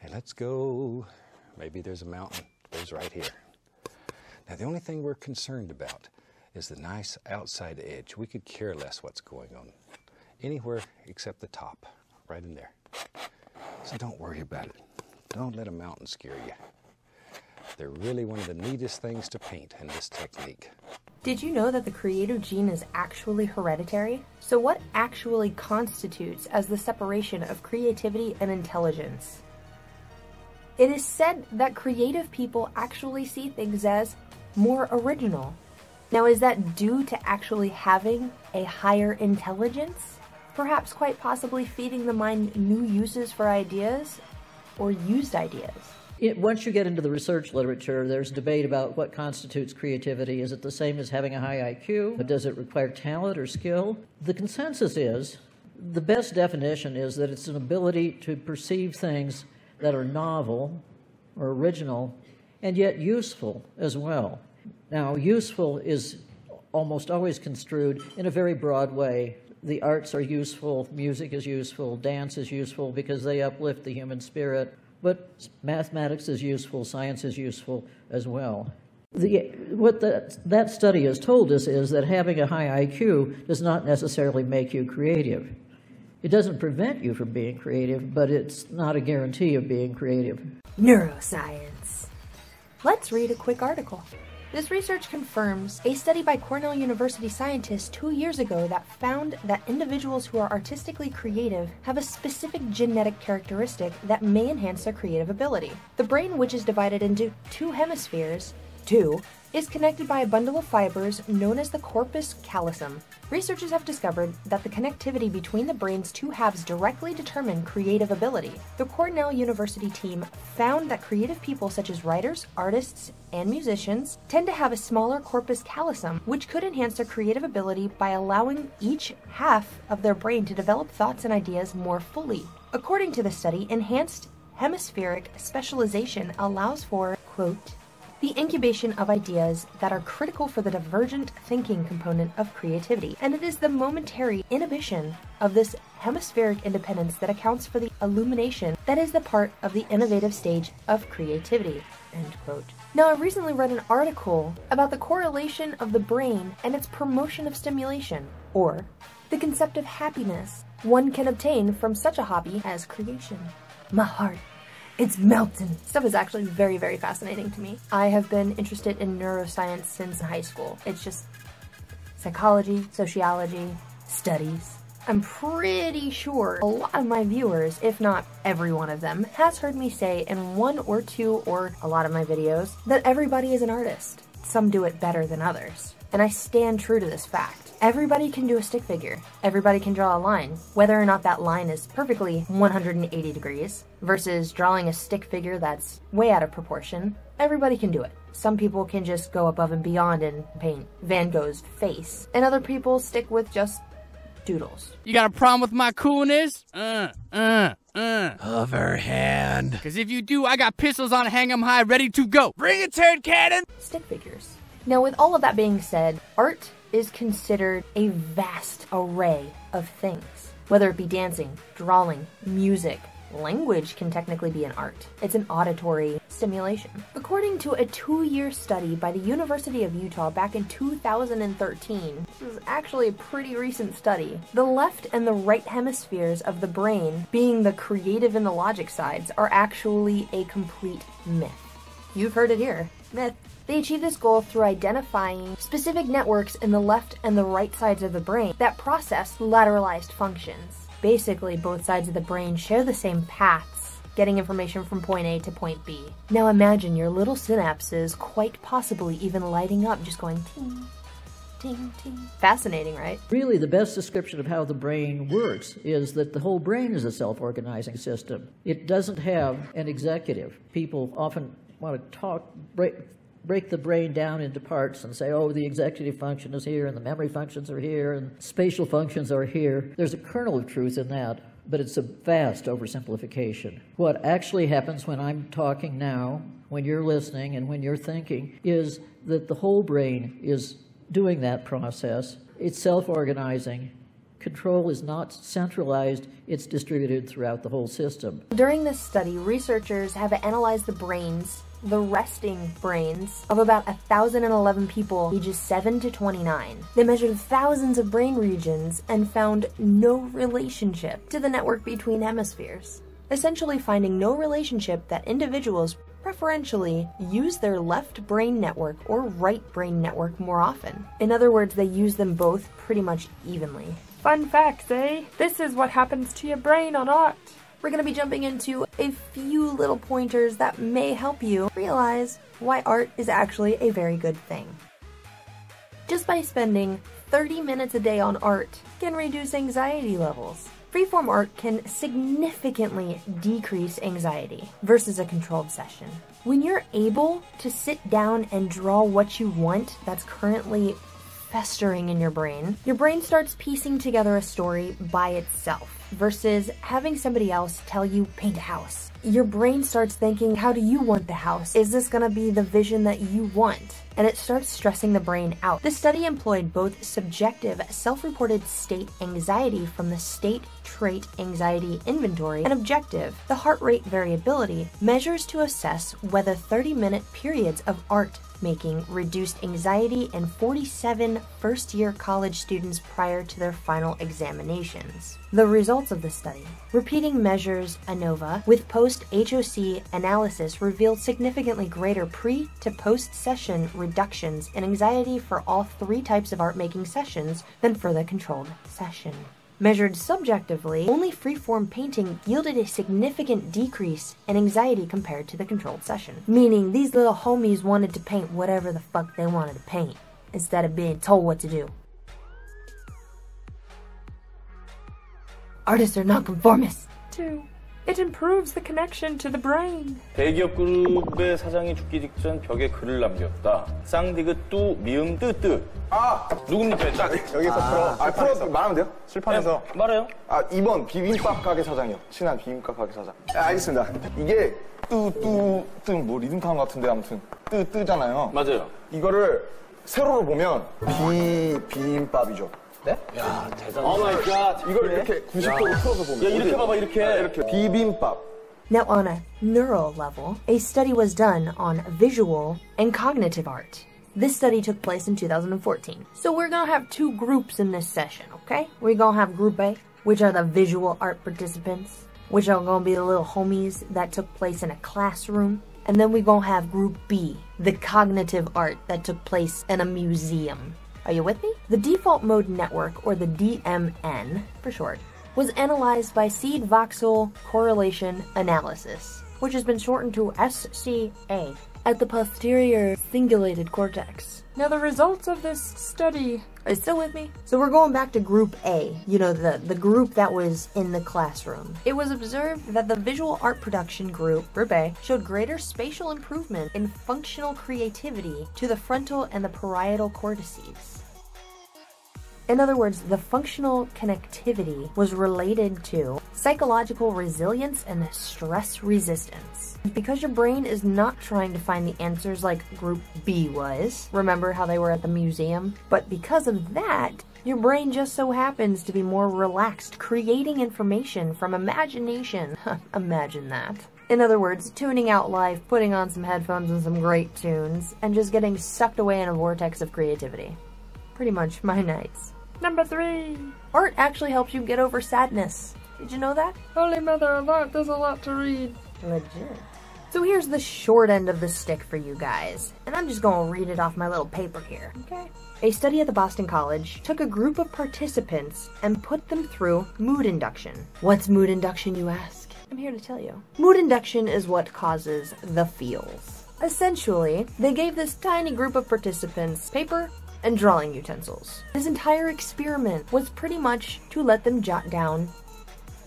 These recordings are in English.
Okay, let's go. Maybe there's a mountain. There's right here. Now, the only thing we're concerned about is the nice outside edge. We could care less what's going on anywhere except the top, right in there. So don't worry about it. Don't let a mountain scare you. They're really one of the neatest things to paint in this technique. Did you know that the creative gene is actually hereditary? So what actually constitutes as the separation of creativity and intelligence? It is said that creative people actually see things as more original. Now, is that due to actually having a higher intelligence? Perhaps quite possibly feeding the mind new uses for ideas or used ideas? Once you get into the research literature, there's debate about what constitutes creativity. Is it the same as having a high IQ? Does it require talent or skill? The consensus is, the best definition is that it's an ability to perceive things that are novel or original and yet useful as well. Now, useful is almost always construed in a very broad way. The arts are useful, music is useful, dance is useful because they uplift the human spirit. But mathematics is useful, science is useful as well. What that study has told us is that having a high IQ does not necessarily make you creative. It doesn't prevent you from being creative, but it's not a guarantee of being creative. Neuroscience. Let's read a quick article. This research confirms a study by Cornell University scientists 2 years ago that found that individuals who are artistically creative have a specific genetic characteristic that may enhance their creative ability. The brain, which is divided into two hemispheres, is connected by a bundle of fibers known as the corpus callosum. Researchers have discovered that the connectivity between the brain's two halves directly determine creative ability. The Cornell University team found that creative people such as writers, artists, and musicians tend to have a smaller corpus callosum, which could enhance their creative ability by allowing each half of their brain to develop thoughts and ideas more fully. According to the study, enhanced hemispheric specialization allows for, quote, the incubation of ideas that are critical for the divergent thinking component of creativity, and it is the momentary inhibition of this hemispheric independence that accounts for the illumination that is the part of the innovative stage of creativity, end quote. Now, I recently read an article about the correlation of the brain and its promotion of stimulation, or the concept of happiness one can obtain from such a hobby as creation. My heart, it's melting. Stuff is actually very, very fascinating to me. I have been interested in neuroscience since high school. It's just psychology, sociology, studies. I'm pretty sure a lot of my viewers, if not every one of them, has heard me say in one or two or a lot of my videos that everybody is an artist. Some do it better than others. And I stand true to this fact. Everybody can do a stick figure. Everybody can draw a line. Whether or not that line is perfectly 180 degrees versus drawing a stick figure that's way out of proportion, everybody can do it. Some people can just go above and beyond and paint Van Gogh's face. And other people stick with just doodles. You got a problem with my coolness? Overhand. Because if you do, I got pistols on hang 'em high, ready to go. Bring it, turd cannon! Stick figures. Now, with all of that being said, art is considered a vast array of things. Whether it be dancing, drawing, music, language can technically be an art. It's an auditory stimulation. According to a 2-year study by the University of Utah back in 2013, this is actually a pretty recent study, the left and the right hemispheres of the brain, being the creative and the logic sides, are actually a complete myth. You've heard it here. Myth. They achieve this goal through identifying specific networks in the left and the right sides of the brain that process lateralized functions. Basically, both sides of the brain share the same paths, getting information from point A to point B. Now imagine your little synapses quite possibly even lighting up, just going ting, ting, ting. Fascinating, right? Really, the best description of how the brain works is that the whole brain is a self-organizing system. It doesn't have an executive. People often want to break the brain down into parts and say, oh, the executive function is here, and the memory functions are here, and spatial functions are here. There's a kernel of truth in that, but it's a vast oversimplification. What actually happens when I'm talking now, when you're listening, and when you're thinking, is that the whole brain is doing that process. It's self-organizing, Control is not centralized, it's distributed throughout the whole system. During this study, researchers have analyzed the resting brains of about 1,011 people ages 7 to 29. They measured thousands of brain regions and found no relationship to the network between hemispheres, essentially finding no relationship that individuals preferentially use their left brain network or right brain network more often. In other words, they use them both pretty much evenly. Fun facts, eh? This is what happens to your brain on art. We're going to be jumping into a few little pointers that may help you realize why art is actually a very good thing. Just by spending 30 minutes a day on art can reduce anxiety levels. Freeform art can significantly decrease anxiety versus a controlled session. When you're able to sit down and draw what you want that's currently festering in your brain starts piecing together a story by itself versus having somebody else tell you paint a house. Your brain starts thinking, how do you want the house? Is this gonna be the vision that you want? And it starts stressing the brain out. This study employed both subjective self-reported state anxiety from the State Trait Anxiety Inventory and objective, the heart rate variability, measures to assess whether 30-minute periods of art making reduced anxiety in 47 first-year college students prior to their final examinations. The results of the study. Repeating measures ANOVA with post-HOC analysis revealed significantly greater pre- to post-session reductions in anxiety for all 3 types of art-making sessions than for the controlled session. Measured subjectively, only freeform painting yielded a significant decrease in anxiety compared to the controlled session. Meaning, these little homies wanted to paint whatever the fuck they wanted to paint, instead of being told what to do. Artists are not conformists. 2. It improves the connection to the brain. 대기업 그룹의 사장이 죽기 직전 벽에 글을 남겼다. 쌍디귿 뚜 미음 뜨뜨. 누굽니까? 딱 여기서 풀어 말하면 돼요? 칠판에서. 네, 말해요. 2번 비빔밥 가게 사장이요. 친한 비빔밥 가게 사장. 알겠습니다. 이게 뜨 뭐 리듬 타운 같은데 아무튼 뜨잖아요. 맞아요. 이거를 세로로 보면 비빔밥이죠. 네? 야, 대단하다. 오 마이 갓. 이걸 이렇게 90도로 틀어서 보면. 야, 이렇게 봐봐, 이렇게. 비빔밥. Now, on a neural level, a study was done on visual and cognitive art. This study took place in 2014. So we're gonna have 2 groups in this session, okay? We're gonna have Group A, which are the visual art participants, which are gonna be the little homies that took place in a classroom. And then we're gonna have Group B, the cognitive art that took place in a museum. Are you with me? The default mode network, or the DMN for short, was analyzed by seed voxel correlation analysis, which has been shortened to SCA, at the posterior cingulated cortex. Now the results of this study... Are you still with me? So we're going back to Group A, you know, the group that was in the classroom. It was observed that the visual art production group, Group A, showed greater spatial improvement in functional creativity to the frontal and the parietal cortices. In other words, the functional connectivity was related to psychological resilience and stress resistance. Because your brain is not trying to find the answers like Group B was, remember how they were at the museum? But because of that, your brain just so happens to be more relaxed, creating information from imagination. Imagine that. In other words, tuning out life, putting on some headphones and some great tunes, and just getting sucked away in a vortex of creativity. Pretty much my nights. Number 3. Art actually helps you get over sadness. Did you know that? Holy mother of art, there's a lot to read. Legit. So here's the short end of the stick for you guys, and I'm just gonna read it off my little paper here, okay? A study at the Boston College took a group of participants and put them through mood induction. What's mood induction, you ask? I'm here to tell you. Mood induction is what causes the feels. Essentially, they gave this tiny group of participants paper and drawing utensils. This entire experiment was pretty much to let them jot down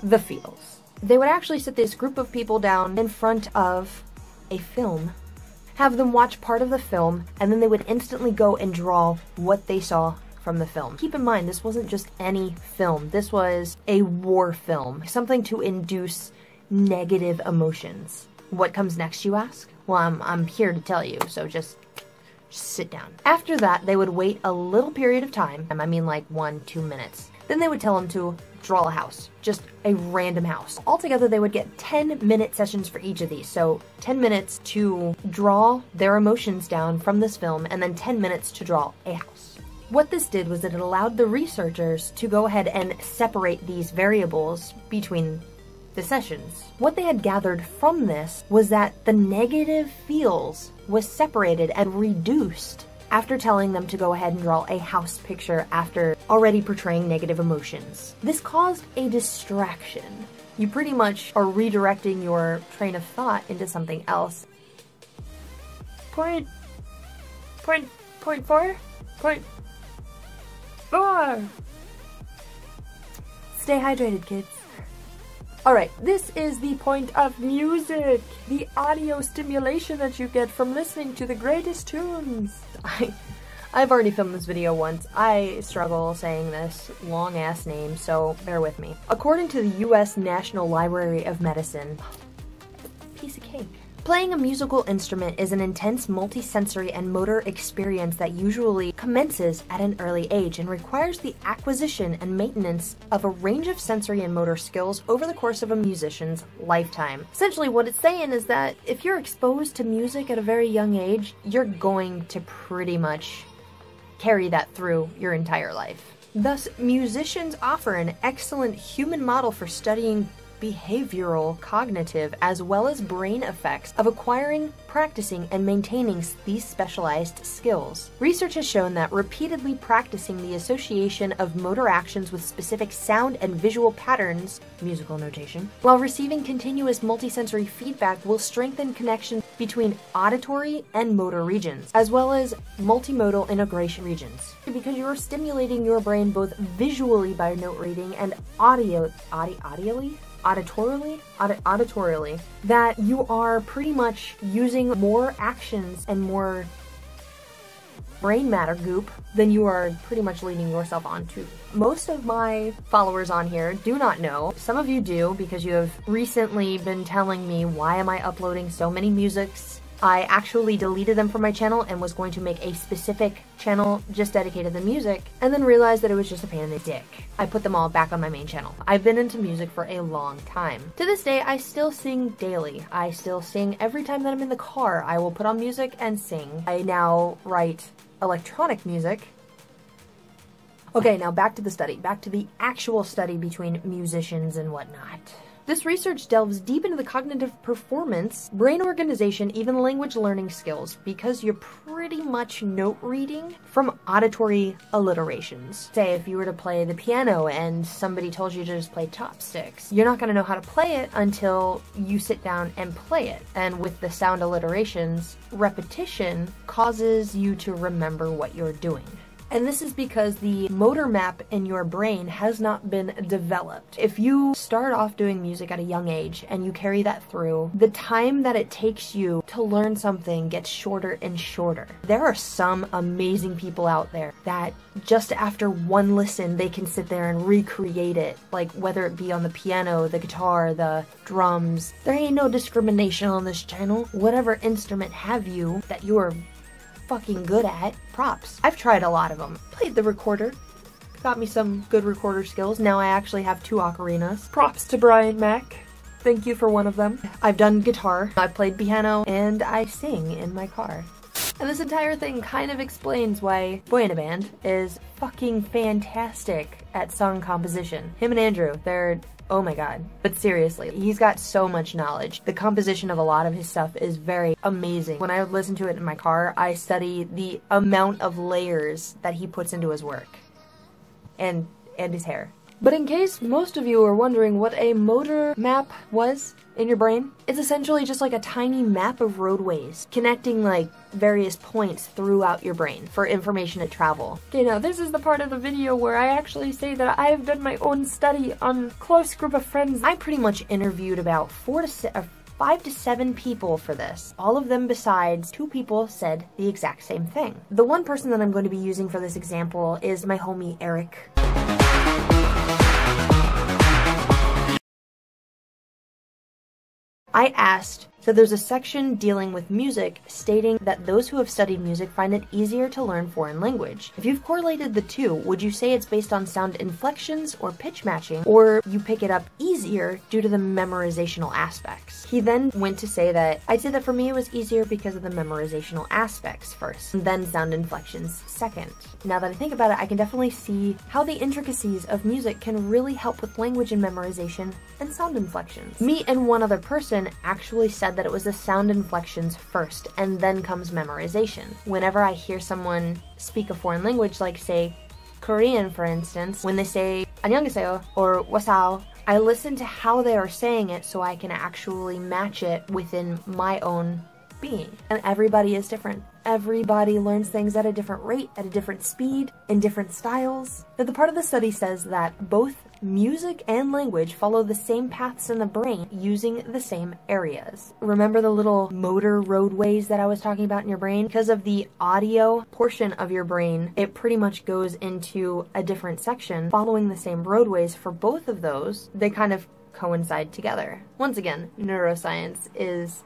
the feels. They would actually sit this group of people down in front of a film, have them watch part of the film, and then they would instantly go and draw what they saw from the film. Keep in mind, this wasn't just any film. This was a war film, something to induce negative emotions. What comes next, you ask? Well, I'm here to tell you, so just sit down. After that, they would wait a little period of time, I mean like 1-2 minutes. Then they would tell them to draw a house, just a random house. Altogether, they would get 10-minute sessions for each of these. So 10 minutes to draw their emotions down from this film, and then 10 minutes to draw a house. What this did was that it allowed the researchers to go ahead and separate these variables between the sessions. What they had gathered from this was that the negative feels was separated and reduced after telling them to go ahead and draw a house picture after already portraying negative emotions. This caused a distraction. You pretty much are redirecting your train of thought into something else. Point 4. Stay hydrated, kids. Alright, this is the point of music. The audio stimulation that you get from listening to the greatest tunes. I've already filmed this video once. I struggle saying this long-ass name, so bear with me. According to the U.S. National Library of Medicine, piece of cake. Playing a musical instrument is an intense multisensory and motor experience that usually commences at an early age and requires the acquisition and maintenance of a range of sensory and motor skills over the course of a musician's lifetime. Essentially, what it's saying is that if you're exposed to music at a very young age, you're going to pretty much carry that through your entire life. Thus, musicians offer an excellent human model for studying behavioral, cognitive, as well as brain effects of acquiring, practicing, and maintaining these specialized skills. Research has shown that repeatedly practicing the association of motor actions with specific sound and visual patterns, musical notation, while receiving continuous multisensory feedback will strengthen connection between auditory and motor regions, as well as multimodal integration regions. Because you're stimulating your brain both visually by note reading and auditorily, that you are pretty much using more actions and more brain matter goop than you are pretty much leading yourself onto. Most of my followers on here do not know. Some of you do, because you have recently been telling me, why am I uploading so many musics? I actually deleted them from my channel and was going to make a specific channel just dedicated to music, and then realized that it was just a pain in the dick. I put them all back on my main channel. I've been into music for a long time. To this day, I still sing daily. I still sing every time that I'm in the car. I will put on music and sing. I now write electronic music. Okay, now back to the study. Back to the actual study between musicians and whatnot. This research delves deep into the cognitive performance, brain organization, even language learning skills, because you're pretty much note reading from auditory alliterations. Say if you were to play the piano and somebody told you to just play chopsticks, you're not going to know how to play it until you sit down and play it. And with the sound alliterations, repetition causes you to remember what you're doing. And this is because the motor map in your brain has not been developed. If you start off doing music at a young age and you carry that through, the time that it takes you to learn something gets shorter and shorter. There are some amazing people out there that just after one listen, they can sit there and recreate it. Like whether it be on the piano, the guitar, the drums. There ain't no discrimination on this channel. Whatever instrument have you that you are fucking good at, props. I've tried a lot of them. Played the recorder, got me some good recorder skills. Now I actually have 2 ocarinas. Props to Brian Mack. Thank you for one of them. I've done guitar, I've played piano, and I sing in my car. And this entire thing kind of explains why Boy in a Band is fucking fantastic at song composition. Him and Andrew, they're oh my god. But seriously, he's got so much knowledge. The composition of a lot of his stuff is very amazing. When I would listen to it in my car, I study the amount of layers that he puts into his work. And his hair. But in case most of you are wondering what a motor map was in your brain, it's essentially just like a tiny map of roadways connecting like various points throughout your brain for information to travel. Okay, now this is the part of the video where I actually say that I have done my own study on close group of friends. I pretty much interviewed about 5 to 7 people for this. All of them besides 2 people said the exact same thing. The one person that I'm going to be using for this example is my homie Eric. I asked So there's a section dealing with music stating that those who have studied music find it easier to learn foreign language. If you've correlated the two, would you say it's based on sound inflections or pitch matching, or you pick it up easier due to the memorizational aspects? He then went to say that, I'd say that for me it was easier because of the memorizational aspects first, and then sound inflections second. Now that I think about it, I can definitely see how the intricacies of music can really help with language and memorization and sound inflections. Me and one other person actually said that it was the sound inflections first, and then comes memorization. Whenever I hear someone speak a foreign language, like say Korean for instance, when they say 안녕하세요 or wasao, I listen to how they are saying it so I can actually match it within my own being. And everybody is different. Everybody learns things at a different rate, at a different speed, in different styles. Now, the part of the study says that both music and language follow the same paths in the brain using the same areas. Remember the little motor roadways that I was talking about in your brain? Because of the audio portion of your brain, it pretty much goes into a different section following the same roadways for both of those. They kind of coincide together. Once again, neuroscience is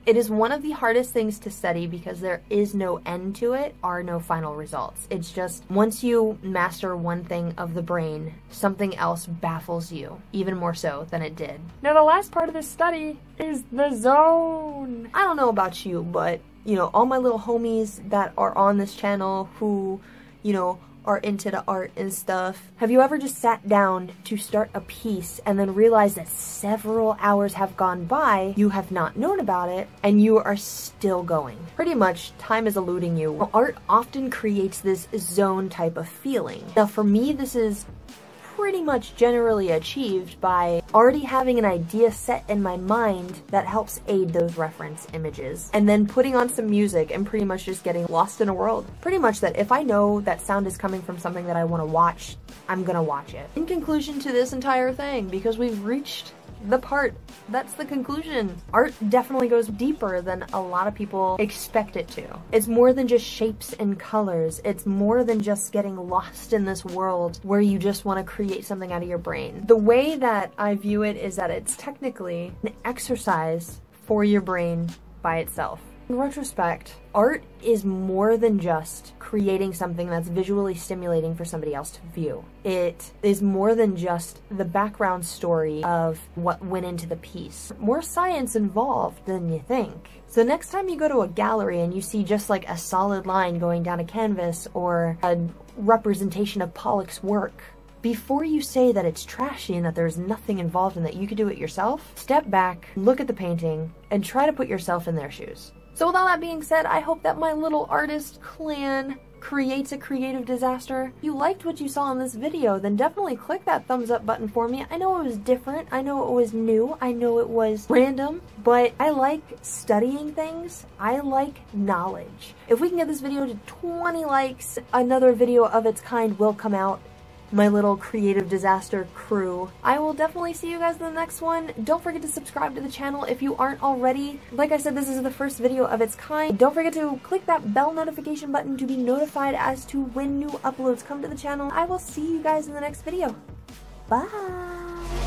it is one of the hardest things to study because there is no end to it, or no final results. It's just once you master one thing of the brain, something else baffles you, even more so than it did. Now the last part of this study is the zone. I don't know about you, but, you know, all my little homies that are on this channel who, you know, are into the art and stuff. Have you ever just sat down to start a piece and then realized that several hours have gone by, you have not known about it, and you are still going? Pretty much, time is eluding you. Art often creates this zone type of feeling. Now for me, this is pretty much generally achieved by already having an idea set in my mind that helps aid those reference images, and then putting on some music and pretty much just getting lost in a world. Pretty much that if I know that sound is coming from something that I want to watch, I'm gonna watch it. In conclusion to this entire thing, because we've reached the part that's the conclusion, art definitely goes deeper than a lot of people expect it to. It's more than just shapes and colors. It's more than just getting lost in this world where you just want to create something out of your brain. The way that I view it is that it's technically an exercise for your brain by itself. In retrospect, art is more than just creating something that's visually stimulating for somebody else to view. It is more than just the background story of what went into the piece. More science involved than you think. So next time you go to a gallery and you see just like a solid line going down a canvas or a representation of Pollock's work, before you say that it's trashy and that there's nothing involved and that you could do it yourself, step back, look at the painting, and try to put yourself in their shoes. So with all that being said, I hope that my little artist clan creates a creative disaster. If you liked what you saw in this video, then definitely click that thumbs up button for me. I know it was different, I know it was new, I know it was random, but I like studying things. I like knowledge. If we can get this video to 20 likes, another video of its kind will come out. My little creative disaster crew. I will definitely see you guys in the next one. Don't forget to subscribe to the channel if you aren't already. Like I said, this is the first video of its kind. Don't forget to click that bell notification button to be notified as to when new uploads come to the channel. I will see you guys in the next video. Bye!